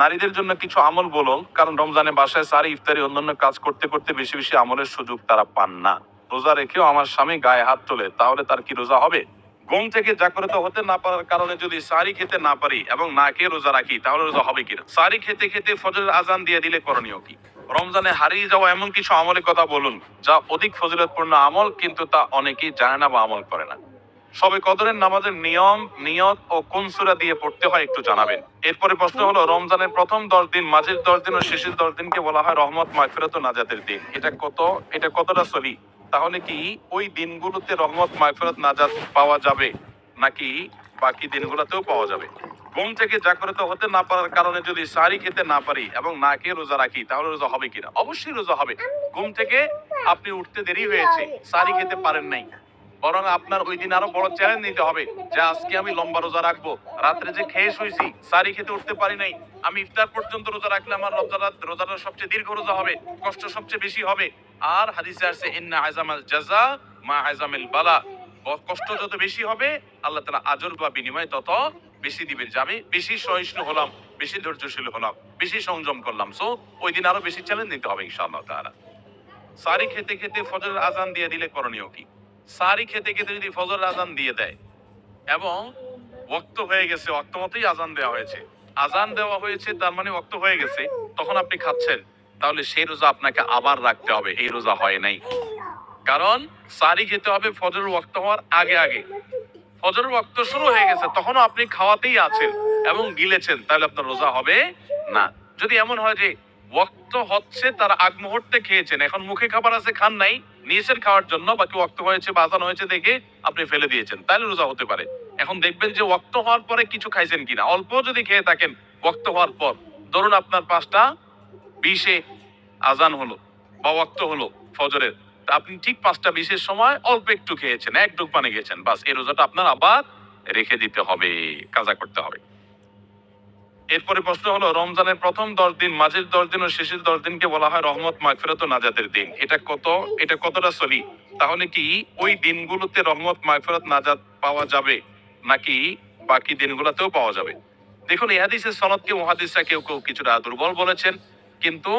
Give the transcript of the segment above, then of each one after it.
নারীদের জন্য কিছু আমল বলো, কারণ রমজানে বাসায় সারি ইফতারি অন্যান্য কাজ করতে করতে বেশি বেশি আমলের সুযোগ তারা পান না। রোজা রেখেও আমার স্বামী গায়ে হাত তোলে, তাহলে তার কি রোজা হবে? ঘুম থেকে জাগ্রত হতে না পারার কারণে যদি সারি খেতে না পারি এবং না খেয়ে রোজা রাখি, তাহলে রোজা হবে কিনা? সারি খেতে খেতে ফজরের আজান দিয়ে দিলে করণীয় কি? রমজানে হারিয়ে যাওয়া এমন কিছু আমলের কথা বলুন যা অধিক ফজিলতপূর্ণ আমল, কিন্তু তা অনেকেই জানে না বা আমল করে না। সবে কদরের নামাজের নিয়ম, নিয়ত ও কোন সূরা দিয়ে পড়তে হয় একটু জানাবেন। এরপরে প্রশ্ন হলো, রমজানের প্রথম 10 দিন, মাঝের 10 দিন ও শেষের 10 দিনকে বলা হয় রহমত, মাগফিরাত ও নাজাতের দিন। এটা কতটা সহি? তাহলে কি ওই দিনগুলোতে রহমত, মাগফিরাত, নাজাত পাওয়া যাবে, নাকি বাকি দিনগুলোতেও পাওয়া যাবে? ঘুম থেকে জাগ্রত হতে না পারার কারণে যদি সারি খেতে না পারি এবং না খেয়ে রোজা রাখি, তাহলে রোজা হবে কিনা? অবশ্যই রোজা হবে। ঘুম থেকে আপনি উঠতে দেরি হয়েছে, সারি খেতে পারেন নাই, বরং আপনার ওই দিন আরো বড় চ্যালেঞ্জ নিতে হবে যে আজকে আমি লম্বা রোজা রাখবো। রাত্রে যে খেয়ে শুয়েছি, সারি খেতে উঠতে পারি নাই, আমি ইফতার পর্যন্ত রোজা রাখলে আমার রোজাটা সবচেয়ে দীর্ঘ রোজা হবে, কষ্ট সবচেয়ে বেশি হবে। আর হাদিসে আছে ইন্না আযামাল জাযা মা আযামিল বালা, কষ্ট যত বেশি হবে আল্লাহ তাআলা আজর বা বিনিময় তত বেশি দিবেন। যে আমি বেশি সহিষ্ণু হলাম, বেশি ধৈর্যশীল হলাম, বেশি সংযম করলাম, সো ওই দিন আরো বেশি চ্যালেঞ্জ নিতে হবে ইনশাআল্লাহ তাআলা। সারি খেতে খেতে ফজরের আজান দিয়ে দিলে করণীয় কি? সারি খেতে খেতে যদি ফজরের আজান দিয়ে দেয় এবং ওয়াক্ত হয়ে গেছে, ওয়াক্ত মতোই আজান দেওয়া হয়েছে, আজান দেওয়া হয়েছে তার মানে ওয়াক্ত হয়ে গেছে, তখন আপনি খাচ্ছেন, তাহলে সেই রোজা আপনাকে আবার রাখতে হবে, এই রোজা হয় নাই। কারণ সারি খেতে হবে ফজরের ওয়াক্ত হওয়ার আগে আগে। ফজরের ওয়াক্ত শুরু হয়ে গেছে, তখনও আপনি খাওয়াতেই আছেন এবং গিলেছেন, তাহলে আপনার রোজা হবে না। যদি এমন হয় যে ওয়াক্ত হচ্ছে তার আগ মুহূর্তে খেয়েছেন, এখন মুখে খাবার আছে, খান নাই, নিয়েছেন খাওয়ার জন্য, বাকি ওয়াক্ত হয়েছে বা আযান হয়েছে দেখে আপনি ফেলে দিয়েছেন, তাহলে রোজা হতে পারে। এখন দেখবেন যে ওয়াক্ত হওয়ার পরে কিছু খাইছেন কিনা। অল্প যদি খেয়ে থাকেন ওয়াক্ত হওয়ার পর, ধরুন আপনার 5:20 আজান হলো বা ওয়াক্ত হলো ফজরের, তা আপনি ঠিক 5:20 সময় অল্প একটু খেয়েছেন, এক ডুব পানি খেয়েছেন, বাস এই রোজাটা আপনার আবার রেখে দিতে হবে, কাজা করতে হবে। এরপরে প্রশ্ন হলো, রমজানের প্রথম 10 দিন, মাঝের 10 দিন ও শেষের 10 দিনকে বলা হয় রহমত, মাগফিরাত ও নাজাতের দিন। এটা কতটা সহি? তাহলে কি ওই দিনগুলোতে রহমত, মাগফিরাত, নাজাত পাওয়া যাবে, নাকি বাকি দিনগুলোতেও পাওয়া যাবে? দেখুন, এই হাদিসের সনদকে মুহাদ্দিসরা কেউ কেউ কিছুটা দুর্বল বলেছেন, কিন্তু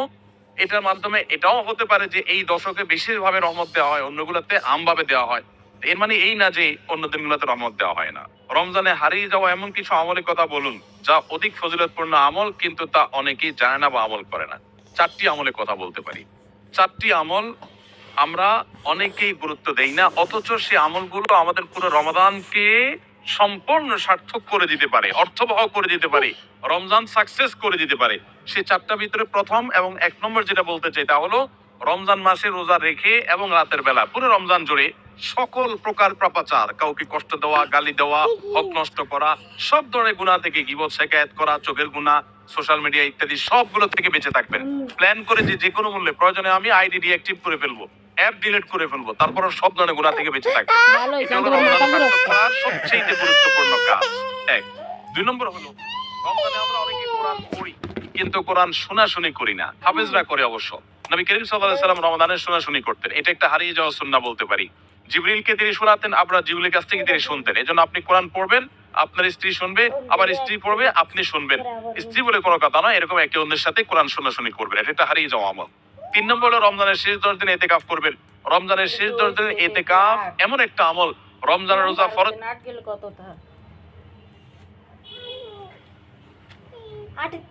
এটার মাধ্যমে এটাও হতে পারে যে এই দশকে বিশেষভাবে রহমত দেওয়া হয়, অন্যগুলোতে আমভাবে দেওয়া হয়। এর মানে এই না যে অন্য দিনগুলোতে রহমত দেওয়া হয় না। রমজানে হারিয়ে যাওয়া এমন কিছু আমলের কথা বলুন যা অধিক ফজিলতপূর্ণ আমল, কিন্তু তা অনেকেই জানে না বা আমল করে না। 4টি আমলের কথা বলতে পারি। 4টি আমল আমরা অনেকেই গুরুত্ব দেই না, অথচ সে আমলগুলো আমাদের পুরো রমাদানকে সম্পূর্ণ সার্থক করে দিতে পারে, অর্থবহ করে দিতে পারে, রমজান সাকসেস করে দিতে পারে। সে 4টার ভিতরে প্রথম এবং 1 নম্বর যেটা বলতে চাই তা হলো, রমজান মাসে রোজা রেখে এবং রাতের বেলা পুরো রমজান জুড়ে সকল প্রকার পাপাচার, কাউকে কষ্ট দেওয়া, গালি দেওয়া, হক নষ্ট করা, সব ধরনের গুনাহ থেকে, গীবত, শিকায়াত করা, চোখের গুনাহ, সোশ্যাল মিডিয়া ইত্যাদি সবগুলো থেকে বেঁচে থাকবেন। প্ল্যান করে যে কোনো মূল্যে প্রয়োজনে আমি আইডি ডিঅ্যাক্টিভ করে ফেলবো, অ্যাপ ডিলিট করে ফেলবো, তারপর সব ধরনের গুনাহ থেকে বেঁচে থাকবেন। এটা হলো রমজান সার্থক করার সবচেয়ে গুরুত্বপূর্ণ কাজ। 1। 2 নম্বর হলো, রমজানে আমরা অনেকে কোরআন পড়ি, কিন্তু কোরআন শোনাশুনি করি না। হাফেজরা করে অবশ্য। নবী করিম সাল্লাল্লাহু আলাইহি সাল্লাম রমাদানের শোনাশুনি করতেন, এটা একটা হারিয়ে যাওয়া সুন্নাহ বলতে পারি। জিবরিলকে তিনি শোনাতেন, আপনার জিবরিলের কাছ থেকে তিনি শুনতেন। এজন্য আপনি কোরআন পড়বেন, আপনার স্ত্রী শুনবে, আবার স্ত্রী পড়বে, আপনি শুনবেন। স্ত্রী বলে কোনো কথা নয়, এরকম একে অন্যের সাথে কোরআন শোনাশুনি করবেন, এটা একটা হারিয়ে যাওয়া আমল। 3 নম্বর হলো, রমজানের শেষ 10 দিন ইতিকাফ করবেন। রমজানের শেষ 10 দিন ইতিকাফ এমন একটা আমল, রমজানের রোজা ফরজ 8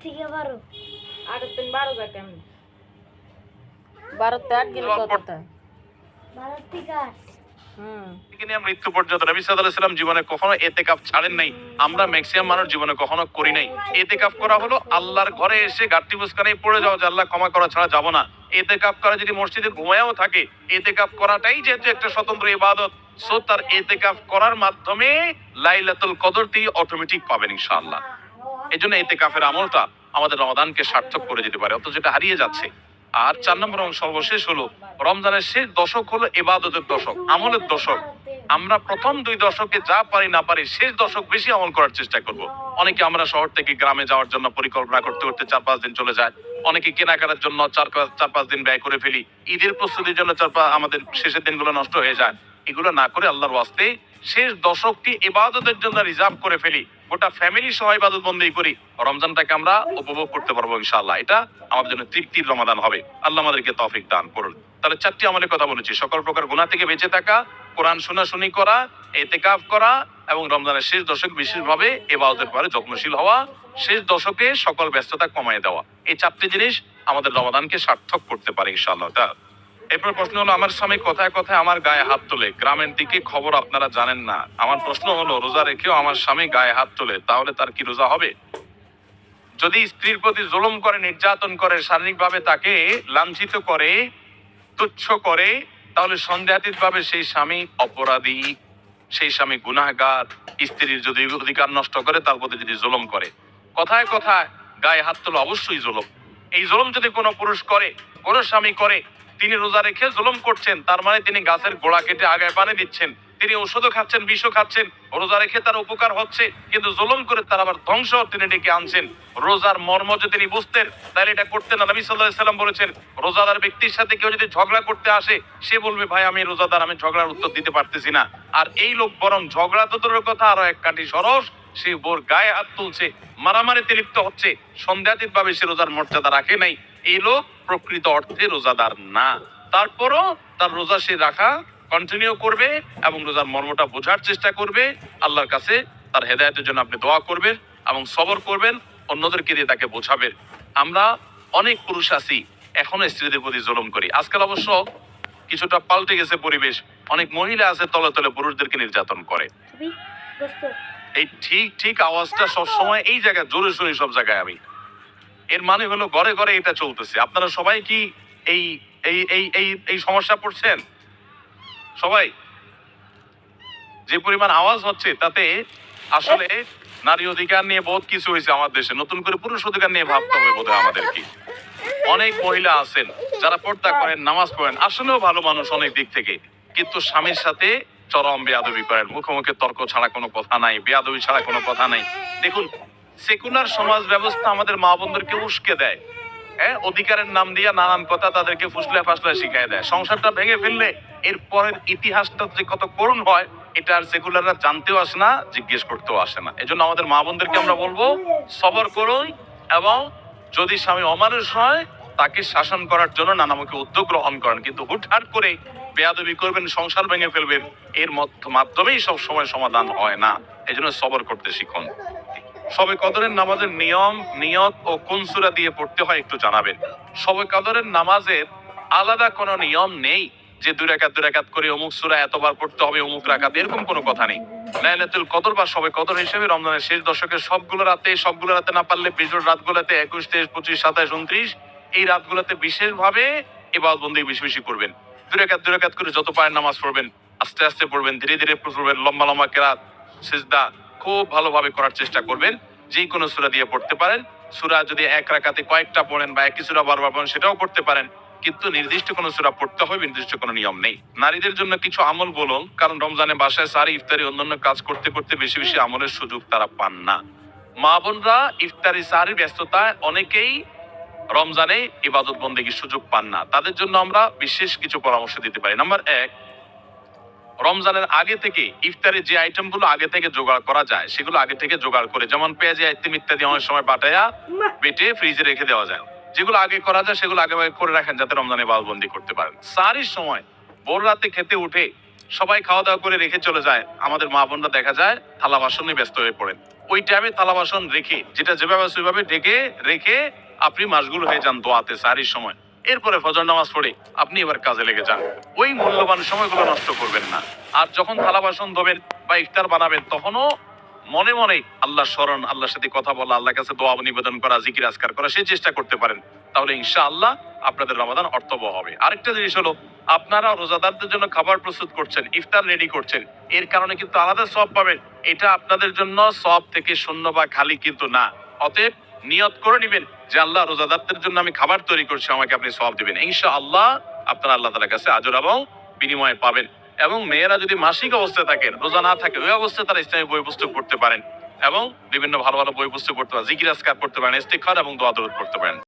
থেকে 12 8 থেকে 12 যায় কেমন? 12 তে 8 গেলে কতটা? 12 থেকে 8 নিয়ে মৃত্যু পর্যন্ত নবী সাল্লাল্লাহু আলাইহি ওয়াসাল্লাম জীবনে কখনো ইতিকাফ ছাড়েন নাই। আমরা ম্যাক্সিমাম মানুষ জীবনে কখনো করি নাই। ইতিকাফ করা হলো আল্লাহর ঘরে এসে গাঁটটি মুসকানে পড়ে যাওয়া, যে আল্লাহ ক্ষমা করা ছাড়া যাব না। ইতিকাফ করা যদি মসজিদে ঘুমায়ও থাকে, ইতিকাফ করাটাই যেহেতু একটা স্বতন্ত্র ইবাদত, সো তার ইতিকাফ করার মাধ্যমে লাইলাতুল কদর দিয়ে অটোমেটিক পাবেন ইনশাআল্লাহ। এজন্য ইতিকাফের আমলটা আমাদের রমাদানকে সার্থক করে দিতে পারে, অথচ যেটা হারিয়ে যাচ্ছে। আর 4 নম্বর এবং সর্বশেষ হলো, রমজানের শেষ দশক হলো ইবাদতের দশক, আমলের দশক। আমরা প্রথম 2 দশকে যা পারি না পারি, শেষ দশক বেশি আমল করার চেষ্টা করব। অনেকে আমরা শহর থেকে গ্রামে যাওয়ার জন্য পরিকল্পনা করতে করতে 4-5 দিন চলে যায়, অনেকে কেনাকাটার জন্য 4-5 দিন ব্যয় করে ফেলি, ঈদের প্রস্তুতির জন্য আমাদের শেষের দিনগুলো নষ্ট হয়ে যায়। এগুলো না করে আল্লাহর ওয়াস্তে শেষ দশকটি ইবাদতের জন্য রিজার্ভ করে ফেলি, গোটা ফ্যামিলি সহ ইবাদত বন্দেগী করি, রমজানটাকে আমরা উপভোগ করতে পারবো ইনশাআল্লাহ। এটা আমাদের জন্য তৃপ্তির রমাদান হবে। আল্লাহ আমাদেরকে তৌফিক দান করুন। তাহলে 4টি আমলের কথা বলেছি: সকল প্রকার গুনাহ থেকে বেঁচে থাকা, কোরআন শোনাশুনি করা, ইতিকাফ করা এবং রমজানের শেষ দশক বিশেষভাবে ইবাদতের পরে যত্নশীল হওয়া, শেষ দশকে সকল ব্যস্ততা কমিয়ে দেওয়া। এই 4টি জিনিস আমাদের রমাদানকে সার্থক করতে পারে ইনশাআল্লাহ। এরপর প্রশ্ন হলো, আমার স্বামী কথায় কথায় আমার গায়ে হাত তোলে, গ্রামের দিকে খবর আপনারা জানেন না। আমার প্রশ্ন হলো, রোজা রেখেও আমার স্বামী গায়ে হাত তোলে, তাহলে তার কি রোজা হবে? যদি স্ত্রীর প্রতি জুলুম করে, নির্যাতন করে, শারীরিকভাবে তাকে লাঞ্ছিত করে, তুচ্ছ করে, তাহলে সন্দেহাতীত ভাবে সেই স্বামী অপরাধী, সেই স্বামী গুনাহগার। স্ত্রীর যদি অধিকার নষ্ট করে, তার প্রতি যদি জুলুম করে, কথায় কথায় গায়ে হাত তোলা অবশ্যই জুলুম। এই জুলুম যদি কোনো পুরুষ করে, কোনো স্বামী করে, তিনি রোজা রেখে জুলুম করছেন, তার মানে তিনি গাছের গোড়া কেটে আগায় পানি দিচ্ছেন, তিনি ওষুধও খাচ্ছেন, বিষও খাচ্ছেন। রোজা রেখে তার উপকার হচ্ছে, কিন্তু জুলুম করে তার আবার ধ্বংস তিনি ডেকে আনছেন। রোজার মর্ম যদি তিনি বুঝতেন, তাহলে এটা করতেন না। নবী সাল্লাল্লাহু আলাইহি সাল্লাম বলেছেন, রোজাদার ব্যক্তির সাথে কেউ যদি ঝগড়া করতে আসে, সে বলবে, ভাই আমি রোজাদার, আমি ঝগড়ার উত্তর দিতে পারতেছি না। আর এই লোক বরং ঝগড়া তো দূরের কথা, আরো এক কাঠি সরস, সে বোর গায়ে হাত তুলছে, মারামারিতে লিপ্ত হচ্ছে, সন্দেহাতীত ভাবে সে রোজার মর্যাদা রাখে নাই। এই লোক প্রকৃত অর্থে রোজাদার না। তারপরও তার রোজা সে রাখা কন্টিনিউ করবে এবং রোজার মর্মটা বোঝার চেষ্টা করবে। আল্লাহর কাছে তার হেদায়েতের জন্য আপনি দোয়া করবেন এবং সবর করবেন, অন্যদেরকে দিয়ে তাকে বোঝাবেন। আমরা অনেক পুরুষ আছি এখনো স্ত্রীদের প্রতি জুলুম করি। আজকাল অবশ্য কিছুটা পাল্টে গেছে পরিবেশ, অনেক মহিলা আছে তলে তলে পুরুষদেরকে নির্যাতন করে। এই ঠিক ঠিক আওয়াজটা সবসময় এই জায়গায় জোরে শুনি, সব জায়গায় আমি। এর মানে হলো ঘরে ঘরে এটা চলতেছে। আপনারা সবাই কি এই এই এই এই এই সমস্যা পড়ছেন? সবাই যে পরিমাণ আওয়াজ হচ্ছে, তাতে আসলে নারী অধিকার নিয়ে বহুত কিছু হয়েছে আমার দেশে, নতুন করে পুরুষ অধিকার নিয়ে ভাবতে হবে বোধহয় আমাদেরকে। অনেক মহিলা আছেন যারা পর্দা করেন, নামাজ পড়েন, আসলেও ভালো মানুষ অনেক দিক থেকে, কিন্তু স্বামীর সাথে চরম বেয়াদবি করেন। মুখে মুখে তর্ক ছাড়া কোনো কথা নাই, বেয়াদবি ছাড়া কোনো কথা নাই। দেখুন, সেকুলার সমাজ ব্যবস্থা আমাদের মা বোনদেরকে উস্কে দেয়, হ্যাঁ, অধিকারের নাম দিয়ে নানান কথা তাদেরকে ফুসলে ফাসলে শিখাই দেয়। সংসারটা ভেঙে ফেললে এর পরের ইতিহাসটা যে কত করুণ হয়, এটা আর সেকুলাররা জানতেও আসে না, জিজ্ঞেস করতেও আসে না। এজন্য আমাদের মা বোনদেরকে আমরা বলবো, সবর করুন এবং যদি স্বামী অমানুষ হয়, তাকে শাসন করার জন্য নানামুখী উদ্যোগ গ্রহণ করেন, কিন্তু হুটহাট করে বেয়াদবি করবেন, সংসার ভেঙে ফেলবেন, এর মাধ্যমেই সব সময় সমাধান হয় না। এজন্য সবর করতে শিখুন। শবে কদরের নামাজের নিয়ম, নিয়ত ও কোন সূরা দিয়ে পড়তে হয় একটু জানাবেন। শবে কদরের নামাজের আলাদা কোনো নিয়ম নেই যে 2 রাকাত করে অমুক সূরা এতবার পড়তে হবে, অমুক রাকাত, এরকম কোনো কথা নেই। লাইলাতুল কদর বা শবে কদর হিসেবে রমজানের শেষ দশকের সবগুলো রাতে না পারলে বিজোড় রাতগুলোতে 21, 23, 25, 27, 29 এই রাতগুলোতে বিশেষভাবে ইবাদত বন্দেগী বেশি বেশি করবেন। 2 রাকাত করে যত পারেন নামাজ পড়বেন, আস্তে আস্তে পড়বেন, ধীরে ধীরে পড়বেন, লম্বা লম্বা কেরাত, সিজদা খুব ভালোভাবে করার চেষ্টা করবেন। যে কোনো সূরা দিয়ে পড়তে পারেন। সূরা যদি এক রাকাতে কয়েকটা পড়েন বা একই সূরা বারবার পড়েন, সেটাও করতে পারেন, কিন্তু নির্দিষ্ট কোনো সূরা পড়তে হবে, নির্দিষ্ট কোনো নিয়ম নেই। নারীদের জন্য কিছু আমল বলুন, কারণ রমজানে বাসায় সারি, ইফতারি, অন্যান্য কাজ করতে করতে বেশি বেশি আমলের সুযোগ তারা পান না। মা বোনরা ইফতারি সারি ব্যস্ততায় অনেকেই রমজানে ইবাদত বন্দেগীর সুযোগ পান না। তাদের জন্য আমরা বিশেষ কিছু পরামর্শ দিতে পারি। নাম্বার 1, রমজানের আগে থেকে ইফতারের যে আইটেমগুলো আগে থেকে জোগাড় করা যায়, সেগুলো আগে থেকে জোগাড় করে, যেমন পেঁয়াজ, আইটেম ইত্যাদি অনেক সময় বাটায়া বেটে ফ্রিজে রেখে দেওয়া যায়। যেগুলো আগে করা যায় সেগুলো আগে করে রাখেন, যাতে রমজানে ইবাদতবন্দি করতে পারেন। সারির সময় ভোর রাতে খেতে উঠে সবাই খাওয়া দাওয়া করে রেখে চলে যায়, আমাদের মা বোনরা দেখা যায় থালা বাসন নিয়ে ব্যস্ত হয়ে পড়েন। ওই টাইমে থালা বাসন রেখে, যেটা যেভাবে সেভাবে ঢেকে রেখে আপনি মাশগুল হয়ে যান দোয়াতে সারির সময়। এরপরে ফজর নামাজ পড়ে আপনি এবার কাজে লেগে যান। ওই মূল্যবান সময়গুলো নষ্ট করবেন না। আর যখন থালা বাসন ধোবেন বা ইফতার বানাবেন, তখনও মনে মনে আল্লাহর স্মরণ, আল্লাহর সাথে কথা বলা, আল্লাহর কাছে দোয়া নিবেদন করা, জিকির আজকার করা, সেই চেষ্টা করতে পারেন। তাহলে ইনশাআল্লাহ আপনাদের রমাদান অর্থবহ হবে। আরেকটা জিনিস হলো, আপনারা রোজাদারদের জন্য খাবার প্রস্তুত করছেন, ইফতার রেডি করছেন, এর কারণে কিন্তু আলাদা সওয়াব পাবেন। এটা আপনাদের জন্য সওয়াব থেকে শূন্য বা খালি কিন্তু না। অতএব নিয়ত করে নেবেন যে আল্লাহ, রোজাদারদের জন্য আমি খাবার তৈরি করছি, আমাকে আপনি সওয়াব দিবেন। ইনশাআল্লাহ আপনারা আল্লাহ তাআলার কাছে আজর এবং বিনিময় পাবেন। এবং মেয়েরা যদি মাসিক অবস্থায় থাকেন, রোজা না থাকে, ওই অবস্থায় তারা ইসলামী বই পুস্তক পড়তে পারেন এবং বিভিন্ন ভালো ভালো বই পুস্তক পড়তে পারেন, জিকির আজকার করতে পারেন, ইস্তিগফার এবং দোয়া দরুদ পড়তে পারেন।